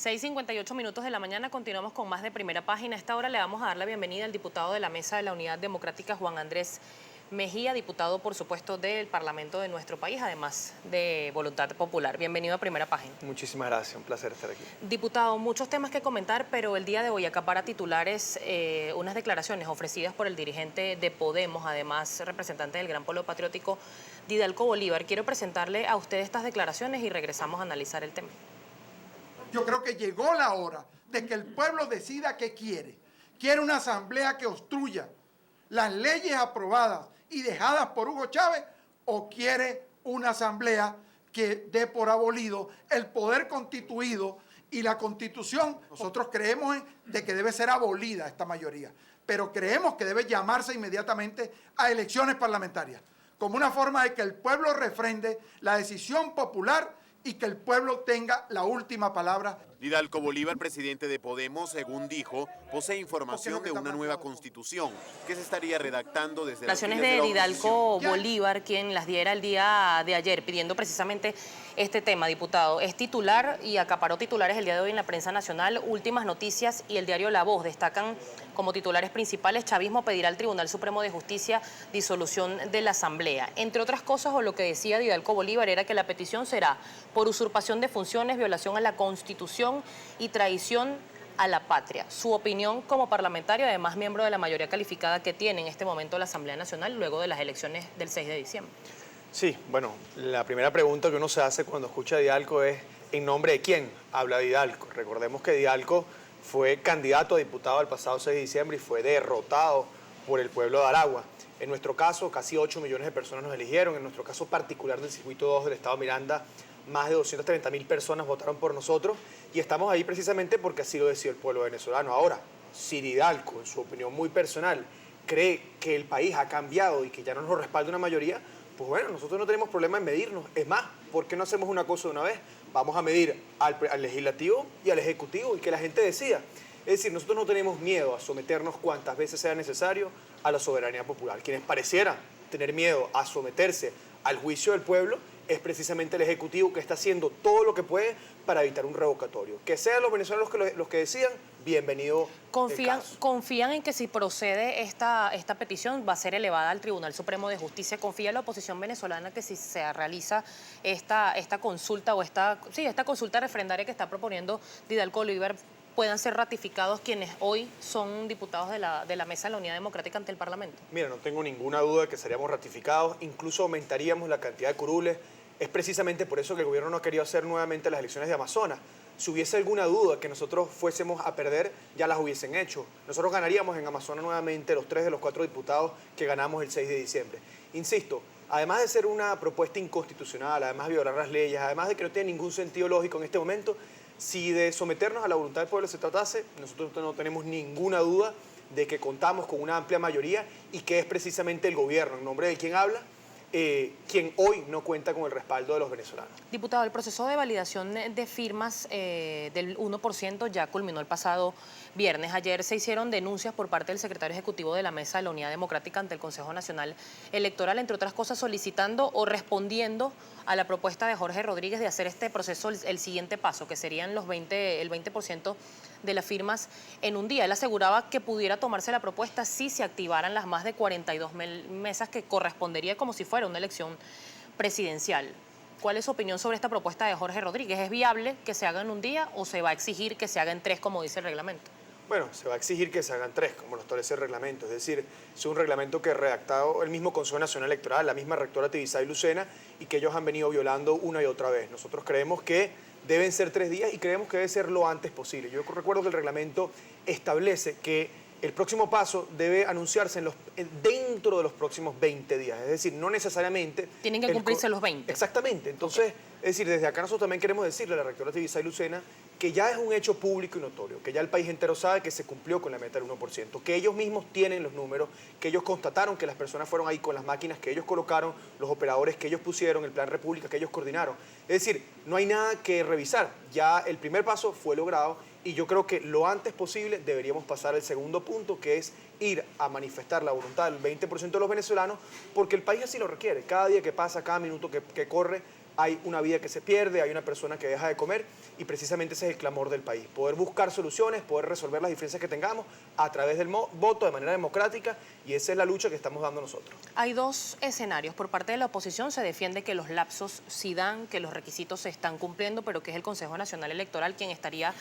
6:58 de la mañana, continuamos con más de Primera Página. A esta hora le vamos a dar la bienvenida al diputado de la Mesa de la Unidad Democrática, Juan Andrés Mejía, diputado, por supuesto, del Parlamento de nuestro país, además de Voluntad Popular. Bienvenido a Primera Página. Muchísimas gracias, un placer estar aquí. Diputado, muchos temas que comentar, pero el día de hoy acapara titulares unas declaraciones ofrecidas por el dirigente de Podemos, además representante del Gran Polo Patriótico, Didalco Bolívar. Quiero presentarle a usted estas declaraciones y regresamos a analizar el tema. Yo creo que llegó la hora de que el pueblo decida qué quiere. ¿Quiere una asamblea que obstruya las leyes aprobadas y dejadas por Hugo Chávez, o quiere una asamblea que dé por abolido el poder constituido y la Constitución? Nosotros creemos de que debe ser abolida esta mayoría, pero creemos que debe llamarse inmediatamente a elecciones parlamentarias, como una forma de que el pueblo refrende la decisión popular y que el pueblo tenga la última palabra. Didalco Bolívar, presidente de Podemos, según dijo, posee información de una nueva constitución que se estaría redactando desde las Declaraciones de Didalco Bolívar, quien las diera el día de ayer, pidiendo precisamente este tema, diputado. Es titular y acaparó titulares el día de hoy en la prensa nacional. Últimas Noticias y el diario La Voz destacan como titulares principales: chavismo pedirá al Tribunal Supremo de Justicia disolución de la Asamblea. Entre otras cosas, o lo que decía Didalco Bolívar era que la petición será por usurpación de funciones, violación a la Constitución y traición a la patria. Su opinión como parlamentario, además miembro de la mayoría calificada que tiene en este momento la Asamblea Nacional luego de las elecciones del 6 de diciembre. Sí, bueno, la primera pregunta que uno se hace cuando escucha a Didalco es ¿en nombre de quién habla Didalco? Recordemos que Didalco fue candidato a diputado el pasado 6 de diciembre y fue derrotado por el pueblo de Aragua. En nuestro caso, casi 8 millones de personas nos eligieron. En nuestro caso particular del Circuito 2 del Estado Miranda, más de 230.000 personas votaron por nosotros y estamos ahí precisamente porque así lo decidió el pueblo venezolano. Ahora, si Didalco, en su opinión muy personal, cree que el país ha cambiado y que ya no nos respalda una mayoría, pues bueno, nosotros no tenemos problema en medirnos. Es más, ¿por qué no hacemos una cosa de una vez? Vamos a medir al Legislativo y al Ejecutivo y que la gente decida. Es decir, nosotros no tenemos miedo a someternos cuantas veces sea necesario a la soberanía popular. Quienes parecieran tener miedo a someterse al juicio del pueblo es precisamente el Ejecutivo, que está haciendo todo lo que puede para evitar un revocatorio. Que sean los venezolanos los que decidan, bienvenido. ¿Confían en que si procede esta petición va a ser elevada al Tribunal Supremo de Justicia? ¿Confía la oposición venezolana que si se realiza esta consulta o esta consulta referendaria que está proponiendo Didalco Bolívar, puedan ser ratificados quienes hoy son diputados de la Mesa de la Unidad Democrática ante el Parlamento? Mira, no tengo ninguna duda de que seríamos ratificados, incluso aumentaríamos la cantidad de curules. Es precisamente por eso que el gobierno no ha querido hacer nuevamente las elecciones de Amazonas. Si hubiese alguna duda que nosotros fuésemos a perder, ya las hubiesen hecho. Nosotros ganaríamos en Amazonas nuevamente los 3 de los 4 diputados que ganamos el 6 de diciembre. Insisto, además de ser una propuesta inconstitucional, además de violar las leyes, además de que no tiene ningún sentido lógico en este momento, si de someternos a la voluntad del pueblo se tratase, nosotros no tenemos ninguna duda de que contamos con una amplia mayoría y que es precisamente el gobierno, en nombre de quien habla, quien hoy no cuenta con el respaldo de los venezolanos. Diputado, el proceso de validación de firmas del 1% ya culminó el pasado viernes. Ayer se hicieron denuncias por parte del secretario ejecutivo de la Mesa de la Unidad Democrática ante el Consejo Nacional Electoral, entre otras cosas solicitando o respondiendo a la propuesta de Jorge Rodríguez de hacer este proceso el siguiente paso, que serían el 20% de las firmas en un día. Él aseguraba que pudiera tomarse la propuesta si se activaran las más de 42.000 mesas que correspondería como si fuera una elección presidencial. ¿Cuál es su opinión sobre esta propuesta de Jorge Rodríguez? ¿Es viable que se haga en un día o se va a exigir que se haga en 3, como dice el reglamento? Bueno, se va a exigir que se hagan 3, como lo establece el reglamento. Es decir, es un reglamento que ha redactado el mismo Consejo Nacional Electoral, la misma rectora Tibisay Lucena, y que ellos han venido violando una y otra vez. Nosotros creemos que deben ser 3 días y creemos que debe ser lo antes posible. Yo recuerdo que el reglamento establece que el próximo paso debe anunciarse dentro de los próximos 20 días. Es decir, no necesariamente... Tienen que cumplirse los 20. Exactamente. Entonces, es decir, desde acá nosotros también queremos decirle a la rectora Tibisay Lucena que ya es un hecho público y notorio, que ya el país entero sabe que se cumplió con la meta del 1%, que ellos mismos tienen los números, que ellos constataron que las personas fueron ahí con las máquinas que ellos colocaron, los operadores que ellos pusieron, el Plan República que ellos coordinaron. Es decir, no hay nada que revisar. Ya el primer paso fue logrado y yo creo que lo antes posible deberíamos pasar al segundo punto, que es ir a manifestar la voluntad del 20% de los venezolanos, porque el país así lo requiere. Cada día que pasa, cada minuto que corre, hay una vida que se pierde, hay una persona que deja de comer y precisamente ese es el clamor del país. Poder buscar soluciones, poder resolver las diferencias que tengamos a través del voto de manera democrática y esa es la lucha que estamos dando nosotros. Hay dos escenarios. Por parte de la oposición se defiende que los lapsos sí dan, que los requisitos se están cumpliendo, pero que es el Consejo Nacional Electoral quien estaría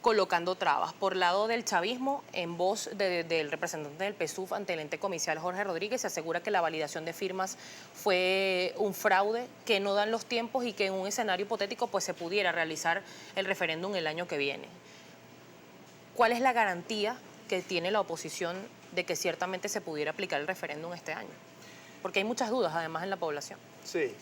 colocando trabas. Por lado del chavismo, en voz del representante del PSUV ante el ente comicial Jorge Rodríguez, se asegura que la validación de firmas fue un fraude, que no dan los tiempos y que en un escenario hipotético pues se pudiera realizar el referéndum el año que viene. ¿Cuál es la garantía que tiene la oposición de que ciertamente se pudiera aplicar el referéndum este año? Porque hay muchas dudas además en la población. Sí,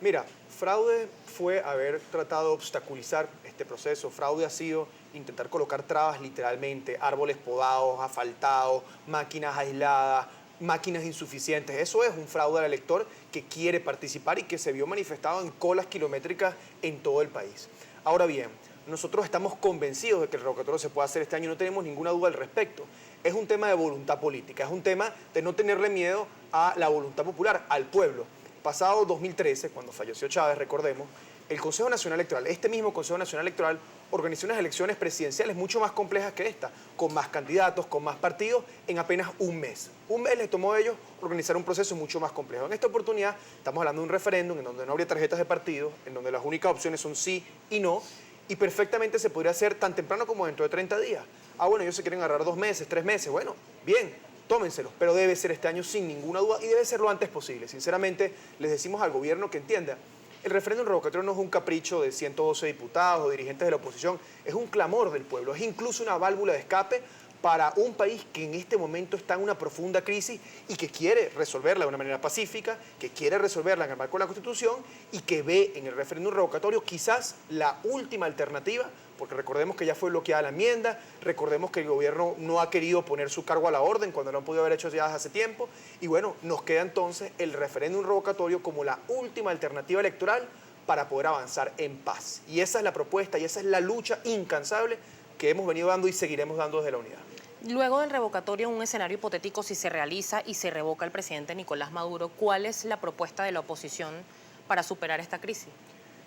mira, fraude fue haber tratado de obstaculizar este proceso, fraude ha sido intentar colocar trabas literalmente, árboles podados, asfaltados, máquinas aisladas, máquinas insuficientes. Eso es un fraude al elector que quiere participar y que se vio manifestado en colas kilométricas en todo el país. Ahora bien, nosotros estamos convencidos de que el revocatorio se puede hacer este año y no tenemos ninguna duda al respecto. Es un tema de voluntad política, es un tema de no tenerle miedo a la voluntad popular, al pueblo. Pasado 2013, cuando falleció Chávez, recordemos, el Consejo Nacional Electoral, este mismo Consejo Nacional Electoral, organizó unas elecciones presidenciales mucho más complejas que esta, con más candidatos, con más partidos, en apenas un mes. Un mes les tomó a ellos organizar un proceso mucho más complejo. En esta oportunidad estamos hablando de un referéndum en donde no habría tarjetas de partido, en donde las únicas opciones son sí y no, y perfectamente se podría hacer tan temprano como dentro de 30 días. Ah, bueno, ellos se quieren agarrar 2 meses, 3 meses, bueno, bien, tómenselos, pero debe ser este año sin ninguna duda y debe ser lo antes posible. Sinceramente, les decimos al gobierno que entienda, el referéndum revocatorio no es un capricho de 112 diputados o dirigentes de la oposición, es un clamor del pueblo, es incluso una válvula de escape para un país que en este momento está en una profunda crisis y que quiere resolverla de una manera pacífica, que quiere resolverla en el marco de la Constitución y que ve en el referéndum revocatorio quizás la última alternativa, porque recordemos que ya fue bloqueada la enmienda, recordemos que el gobierno no ha querido poner su cargo a la orden cuando lo han podido haber hecho ya hace tiempo, y bueno, nos queda entonces el referéndum revocatorio como la última alternativa electoral para poder avanzar en paz. Y esa es la propuesta y esa es la lucha incansable que hemos venido dando y seguiremos dando desde la unidad. Luego del revocatorio, en un escenario hipotético, si se realiza y se revoca el presidente Nicolás Maduro, ¿cuál es la propuesta de la oposición para superar esta crisis?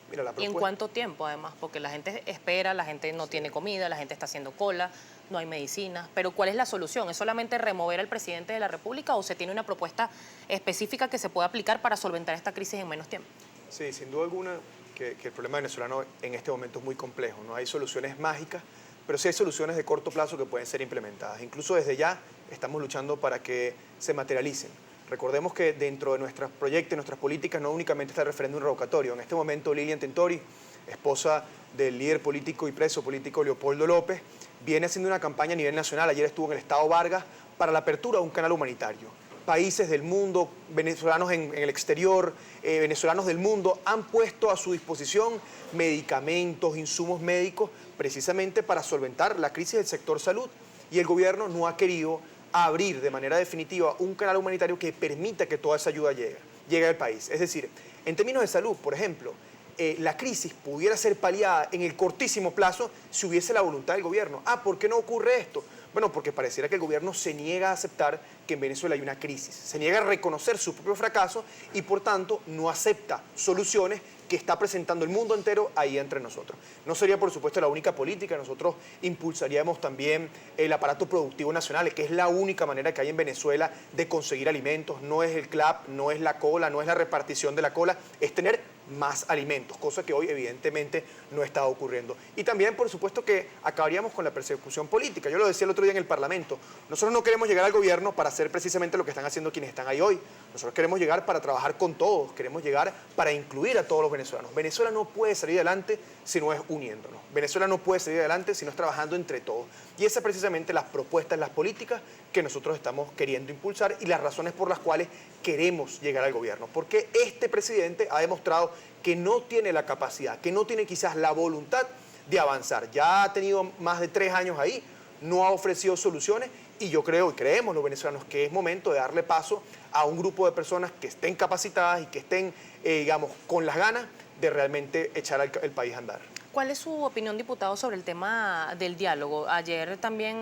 Mira, la ¿Y en cuánto tiempo, además? Porque la gente espera, la gente no tiene comida, la gente está haciendo cola, no hay medicinas. Pero ¿cuál es la solución? ¿Es solamente remover al presidente de la República o se tiene una propuesta específica que se pueda aplicar para solventar esta crisis en menos tiempo? Sí, sin duda alguna que el problema venezolano en este momento es muy complejo. No hay soluciones mágicas, pero sí hay soluciones de corto plazo que pueden ser implementadas. Incluso desde ya estamos luchando para que se materialicen. Recordemos que dentro de nuestros proyectos, nuestras políticas, no únicamente está el referéndum revocatorio. En este momento Lilian Tentori, esposa del líder político y preso político Leopoldo López, viene haciendo una campaña a nivel nacional. Ayer estuvo en el Estado Vargas para la apertura de un canal humanitario. Países del mundo, venezolanos en el exterior, venezolanos del mundo han puesto a su disposición medicamentos, insumos médicos, precisamente para solventar la crisis del sector salud. Y el gobierno no ha querido abrir de manera definitiva un canal humanitario que permita que toda esa ayuda llegue al país. Es decir, en términos de salud, por ejemplo, la crisis pudiera ser paliada en el cortísimo plazo si hubiese la voluntad del gobierno. Ah, ¿por qué no ocurre esto? Bueno, porque pareciera que el gobierno se niega a aceptar que en Venezuela hay una crisis, se niega a reconocer su propio fracaso y por tanto no acepta soluciones que está presentando el mundo entero ahí entre nosotros. No sería, por supuesto, la única política. Nosotros impulsaríamos también el aparato productivo nacional, que es la única manera que hay en Venezuela de conseguir alimentos. No es el CLAP, no es la cola, no es la repartición de la cola, es tener más alimentos, cosa que hoy evidentemente no está ocurriendo. Y también, por supuesto, que acabaríamos con la persecución política. Yo lo decía el otro día en el Parlamento. Nosotros no queremos llegar al gobierno para hacer precisamente lo que están haciendo quienes están ahí hoy. Nosotros queremos llegar para trabajar con todos, queremos llegar para incluir a todos los venezolanos. Venezuela no puede salir adelante si no es uniéndonos. Venezuela no puede salir adelante si no es trabajando entre todos. Y esas precisamente las propuestas, las políticas que nosotros estamos queriendo impulsar y las razones por las cuales queremos llegar al gobierno. Porque este presidente ha demostrado que no tiene la capacidad, que no tiene quizás la voluntad de avanzar. Ya ha tenido más de 3 años ahí, no ha ofrecido soluciones y yo creo y creemos los venezolanos que es momento de darle paso a un grupo de personas que estén capacitadas y que estén, digamos, con las ganas de realmente echar el país a andar. ¿Cuál es su opinión, diputado, sobre el tema del diálogo? Ayer también,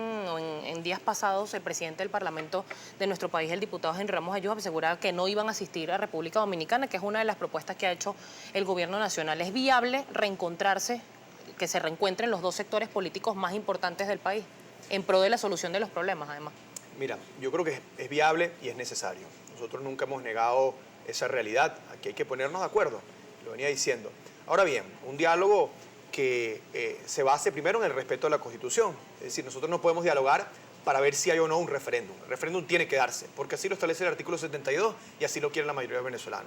en días pasados, el presidente del Parlamento de nuestro país, el diputado Henry Ramos Ayuso, aseguraba que no iban a asistir a República Dominicana, que es una de las propuestas que ha hecho el gobierno nacional. ¿Es viable reencontrarse, que se reencuentren los dos sectores políticos más importantes del país, en pro de la solución de los problemas, además? Mira, yo creo que es viable y es necesario. Nosotros nunca hemos negado esa realidad. Aquí hay que ponernos de acuerdo, lo venía diciendo. Ahora bien, un diálogo que se base primero en el respeto a la Constitución. Es decir, nosotros no podemos dialogar para ver si hay o no un referéndum. El referéndum tiene que darse, porque así lo establece el artículo 72 y así lo quieren la mayoría de venezolanos.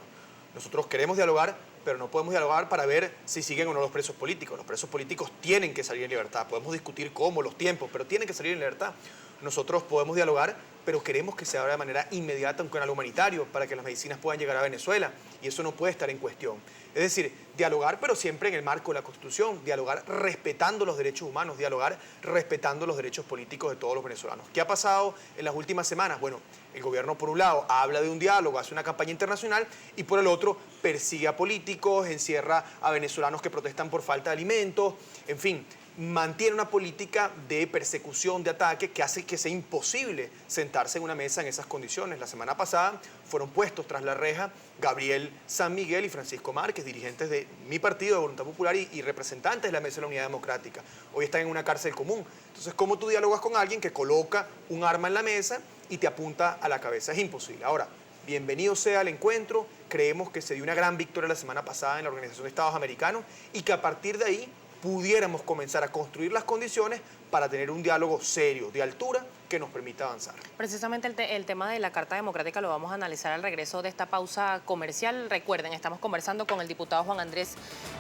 Nosotros queremos dialogar, pero no podemos dialogar para ver si siguen o no los presos políticos. Los presos políticos tienen que salir en libertad. Podemos discutir cómo, los tiempos, pero tienen que salir en libertad. Nosotros podemos dialogar, pero queremos que se abra de manera inmediata un canal humanitario para que las medicinas puedan llegar a Venezuela, y eso no puede estar en cuestión. Es decir, dialogar, pero siempre en el marco de la Constitución, dialogar respetando los derechos humanos, dialogar respetando los derechos políticos de todos los venezolanos. ¿Qué ha pasado en las últimas semanas? Bueno, el gobierno, por un lado, habla de un diálogo, hace una campaña internacional, y por el otro, persigue a políticos, encierra a venezolanos que protestan por falta de alimentos, en fin, mantiene una política de persecución, de ataque, que hace que sea imposible sentarse en una mesa en esas condiciones. La semana pasada fueron puestos tras la reja Gabriel San Miguel y Francisco Márquez, dirigentes de mi partido de Voluntad Popular y representantes de la Mesa de la Unidad Democrática. Hoy están en una cárcel común. Entonces, ¿cómo tú dialogas con alguien que coloca un arma en la mesa y te apunta a la cabeza? Es imposible. Ahora, bienvenido sea el encuentro. Creemos que se dio una gran victoria la semana pasada en la Organización de Estados Americanos y que a partir de ahí pudiéramos comenzar a construir las condiciones para tener un diálogo serio, de altura, que nos permita avanzar. Precisamente el tema de la Carta Democrática lo vamos a analizar al regreso de esta pausa comercial. Recuerden, estamos conversando con el diputado Juan Andrés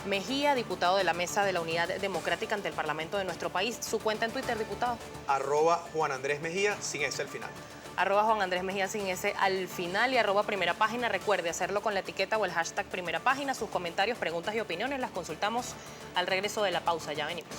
Mejía, diputado de la Mesa de la Unidad Democrática ante el Parlamento de nuestro país. ¿Su cuenta en Twitter, diputado? @Juan Andrés Mejía, sin ese al final. @Juan Andrés Mejía sin ese al final y @Primera Página. Recuerde hacerlo con la etiqueta o el hashtag Primera Página. Sus comentarios, preguntas y opiniones las consultamos al regreso de la pausa. Ya venimos.